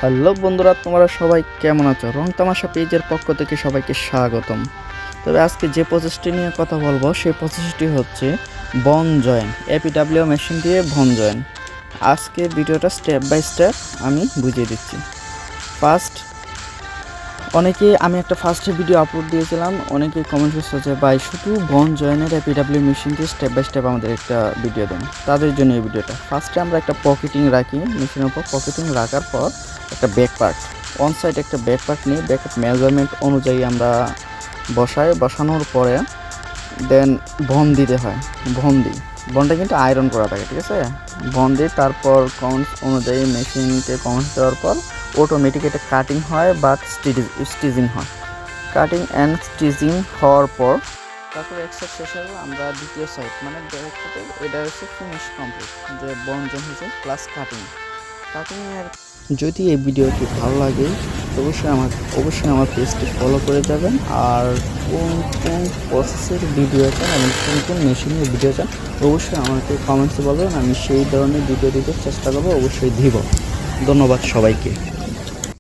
Hello বন্ধুরা, তোমরা সবাই কেমন আছো? রং তামাশা পেজের পক্ষ থেকে সবাইকে স্বাগতম। তবে আজকে যে প্রসেসটি নিয়ে কথা বলবো সেই প্রসেসটি হচ্ছে বন জয়েন, এপিডাব্লিউ মেশিন দিয়ে বন জয়েন। আজকে ভিডিওটা স্টেপ বাই স্টেপ আমি বুঝিয়ে দিচ্ছি। আমি একটা ফার্স্টে ভিডিও আপলোড দিয়েছিলাম, অনেকেই কমেন্ট করছে যে ভাই শুধু বন জয়েনের এপিডাব্লিউ মেশিন দিয়ে স্টেপ বাই স্টেপ আমাদের একটা ভিডিও দেন। তাদের জন্য এই ভিডিওটা। ফার্স্টে আমরা একটা পকেটিং রাখি, মেশিনের উপর পকেটিং রাখার পর একটা ব্যাক পার্ট, অন সাইড একটা ব্যাক পার্ট নিয়ে ব্যাক মেজারমেন্ট অনুযায়ী আমরা বসানোর পরে দেন বন দিতে হয়। বনটা কিন্তু আয়রন করা থাকে, ঠিক আছে? বন দিয়ে তারপর কমেন্টস অনুযায়ী মেশিনকে কমেন্টস দেওয়ার পর অটোমেটিক এটা কাটিং হয় বা স্টিচিং হয়। কাটিং অ্যান্ড স্টিচিং হওয়ার পর তারপর এক সাইড শেষ হলো, আমরা দ্বিতীয় সাইড মানে এটা হচ্ছে ফিনিশ কমপ্লিট, যে বন জন হয়েছে প্লাস কাটিংয়ের। যদি এই ভিডিওটি ভালো লাগে অবশ্যই আমার পেজটি ফলো করে যাবেন। আর কোন কোন প্রসেসের ভিডিও চান এবং কোন মেশিনের ভিডিও চান অবশ্যই আমাকে কমেন্টসে বলবেন, আমি সেই ধরনের ভিডিও দিতে চেষ্টা করবো, অবশ্যই দিব। ধন্যবাদ সবাইকে।